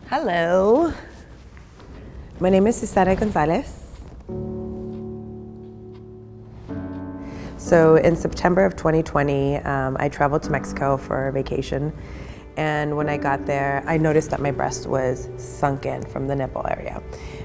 Hello. My name is Susana Gonzalez. So in September of 2020, I traveled to Mexico for a vacation. And when I got there, I noticed that my breast was sunken from the nipple area.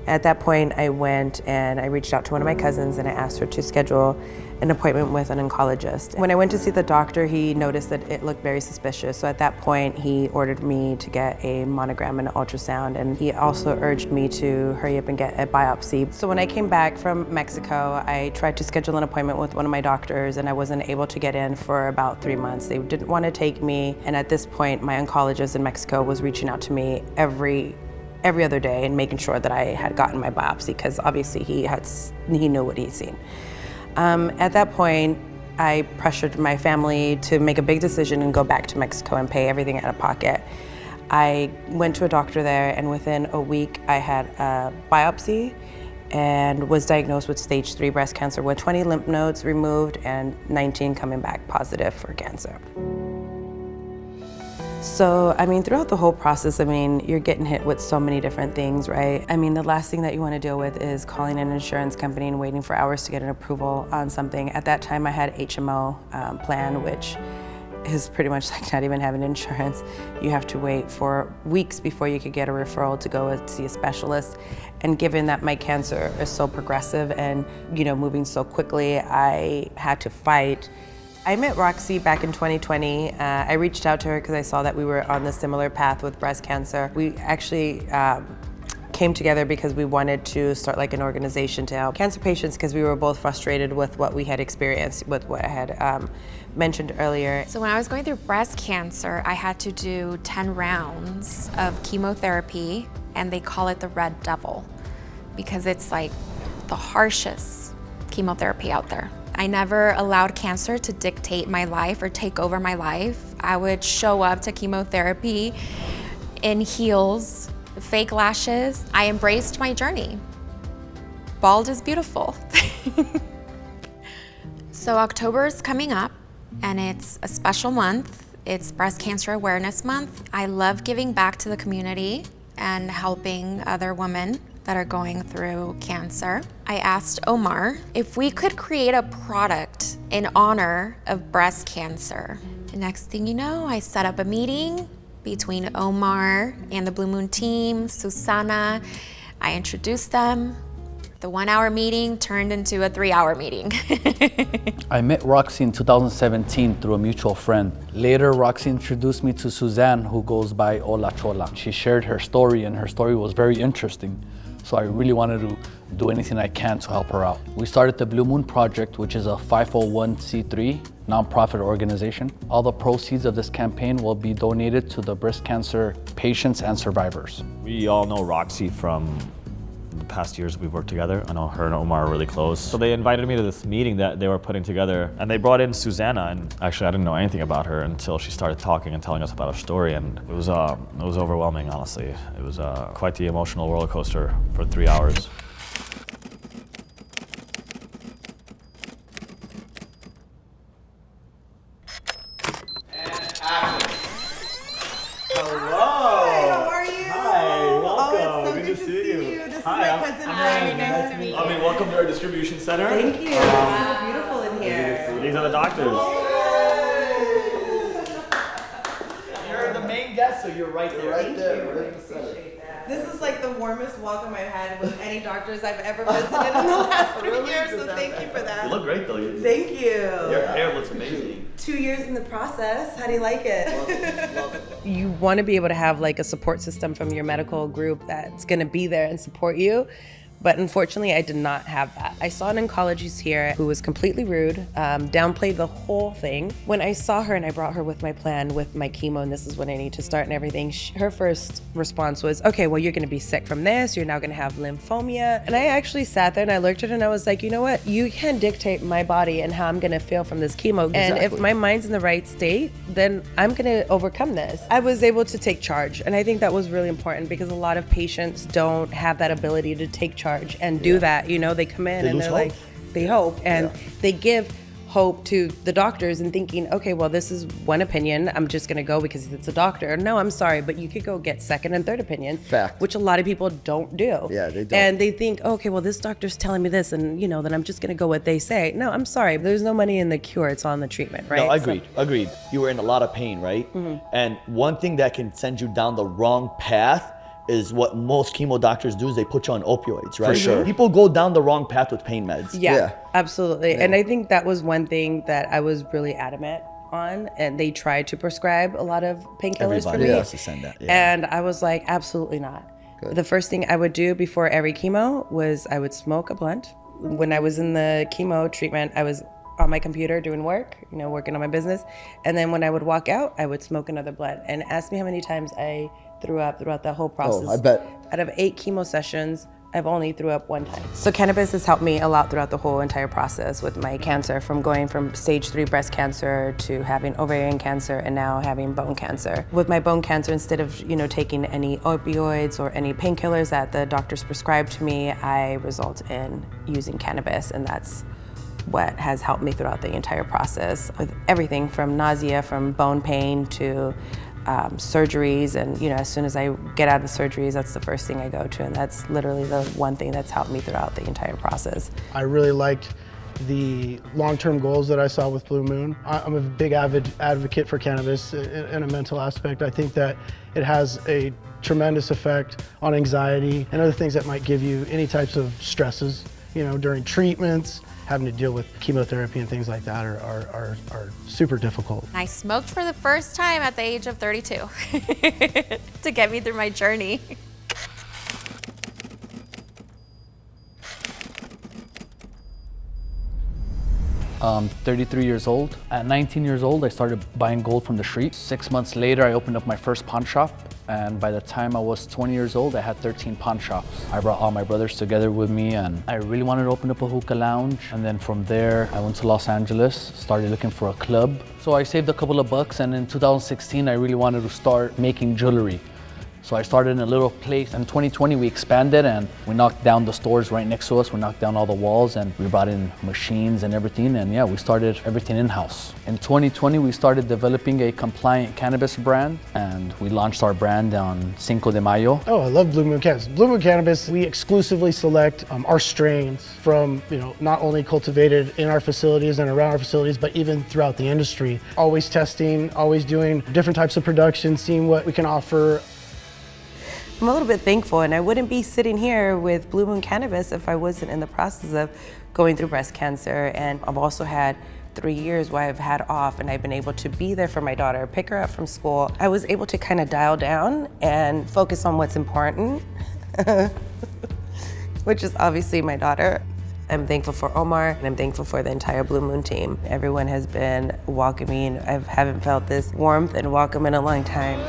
At that point, I went and I reached out to one of my cousins and I asked her to schedule an appointment with an oncologist. When I went to see the doctor, he noticed that it looked very suspicious. So at that point, he ordered me to get a mammogram and an ultrasound. And he also urged me to hurry up and get a biopsy. So when I came back from Mexico, I tried to schedule an appointment with one of my doctors and I wasn't able to get in for about 3 months. They didn't want to take me. And at this point, my oncologist in Mexico was reaching out to me every other day and making sure that I had gotten my biopsy because obviously he knew what he'd seen. At that point, I pressured my family to make a big decision and go back to Mexico and pay everything out of pocket. I went to a doctor there and within a week I had a biopsy and was diagnosed with stage 3 breast cancer with 20 lymph nodes removed and 19 coming back positive for cancer. So, throughout the whole process, you're getting hit with so many different things, right? The last thing that you want to deal with is calling an insurance company and waiting for hours to get an approval on something. At that time, I had HMO plan, which is pretty much like not even having insurance. You have to wait for weeks before you could get a referral to go see a specialist. And given that my cancer is so progressive and, moving so quickly, I had to fight. I met Roxy back in 2020. I reached out to her because I saw that we were on the similar path with breast cancer. We actually came together because we wanted to start like an organization to help cancer patients because we were both frustrated with what we had experienced with what I had mentioned earlier. So when I was going through breast cancer, I had to do 10 rounds of chemotherapy, and they call it the Red Devil because it's like the harshest chemotherapy out there. I never allowed cancer to dictate my life or take over my life. I would show up to chemotherapy in heels, fake lashes. I embraced my journey. Bald is beautiful. So October is coming up and it's a special month. It's Breast Cancer Awareness Month. I love giving back to the community and helping other women that are going through cancer. I asked Omar if we could create a product in honor of breast cancer. The next thing you know, I set up a meeting between Omar and the Blue Moon team, Susana. I introduced them. The 1-hour meeting turned into a 3-hour meeting. I met Roxy in 2017 through a mutual friend. Later, Roxy introduced me to Suzanne, who goes by Ola Chola. She shared her story, and her story was very interesting. So I really wanted to do anything I can to help her out. We started the Blue Moon Project, which is a 501c3 nonprofit organization. All the proceeds of this campaign will be donated to the breast cancer patients and survivors. We all know Roxy from the past years we've worked together. I know her and Omar are really close. So they invited me to this meeting that they were putting together, and they brought in Susanna, and actually I didn't know anything about her until she started talking and telling us about her story, and it was overwhelming, honestly. It was quite the emotional roller coaster for 3 hours. Welcome to our distribution center. Thank you. It's so beautiful in here. These are the doctors. You're the main guest, so you're right there. Thank you. This is like the warmest welcome I've had with any doctors I've ever visited in the last 3 years, so thank you for that. You look great, though. Thank you. Your hair looks amazing. 2 years in the process. How do you like it? Love it. You want to be able to have like a support system from your medical group that's going to be there and support you. But unfortunately, I did not have that. I saw an oncologist here who was completely rude, downplayed the whole thing. When I saw her and I brought her with my plan, with my chemo, and this is when I need to start and everything, her first response was, okay, well, you're gonna be sick from this, you're now gonna have lymphoma. And I actually sat there and I looked at her and I was like, you know what? You can dictate my body and how I'm gonna feel from this chemo. And if my mind's in the right state, then I'm gonna overcome this. I was able to take charge. And I think that was really important because a lot of patients don't have that ability to take charge and do that. You know, they come in and they're like, they hope, and they give hope to the doctors and thinking, okay, well, this is one opinion. I'm just going to go because it's a doctor. No, I'm sorry, but you could go get second and third opinions, Fact. which a lot of people don't do. Yeah, they don't. And they think, okay, well, this doctor's telling me this, and then I'm just going to go what they say. No, I'm sorry. There's no money in the cure. It's all in the treatment, right? No, So- agreed. You were in a lot of pain, right? Mm-hmm. And one thing that can send you down the wrong path is what most chemo doctors do is they put you on opioids, right? For sure. People go down the wrong path with pain meds. Yeah, absolutely. And I think that was one thing that I was really adamant on, and they tried to prescribe a lot of painkillers for Everybody me. has to send that. Yeah. And I was like, absolutely not. The first thing I would do before every chemo was I would smoke a blunt. When I was in the chemo treatment, I was on my computer doing work, working on my business. And then when I would walk out, I would smoke another blunt. And ask me how many times I threw up throughout the whole process. I bet. Out of 8 chemo sessions, I've only threw up 1 time. So cannabis has helped me a lot throughout the whole entire process with my cancer, from going from stage 3 breast cancer to having ovarian cancer and now having bone cancer. With my bone cancer, instead of taking any opioids or any painkillers that the doctors prescribed to me, I result in using cannabis, and that's what has helped me throughout the entire process with everything from nausea, from bone pain to surgeries. And as soon as I get out of surgeries, that's the first thing I go to, and that's literally the one thing that's helped me throughout the entire process. I really liked the long-term goals that I saw with Blue Moon. I'm a big advocate for cannabis in a mental aspect. I think that it has a tremendous effect on anxiety and other things that might give you any types of stresses, during treatments. Having to deal with chemotherapy and things like that are super difficult. I smoked for the first time at the age of 32 to get me through my journey. I'm 33 years old. At 19 years old, I started buying gold from the street. 6 months later, I opened up my first pawn shop. And by the time I was 20 years old, I had 13 pawn shops. I brought all my brothers together with me, and I really wanted to open up a hookah lounge. And then from there, I went to Los Angeles, started looking for a club. So I saved a couple of bucks, and in 2016, I really wanted to start making jewelry. So I started in a little place. In 2020, we expanded and we knocked down the stores right next to us. We knocked down all the walls and we brought in machines and everything. And yeah, we started everything in-house. In 2020, we started developing a compliant cannabis brand, and we launched our brand on Cinco de Mayo. Oh, I love Blue Moon Cannabis. Blue Moon Cannabis, we exclusively select our strains from, not only cultivated in our facilities and around our facilities, but even throughout the industry. Always testing, always doing different types of production, seeing what we can offer. I'm a little bit thankful, and I wouldn't be sitting here with Blue Moon Cannabis if I wasn't in the process of going through breast cancer. And I've also had 3 years where I've had off, and I've been able to be there for my daughter, pick her up from school. I was able to kind of dial down and focus on what's important, which is obviously my daughter. I'm thankful for Omar, and I'm thankful for the entire Blue Moon team. Everyone has been welcoming. I haven't felt this warmth and welcome in a long time.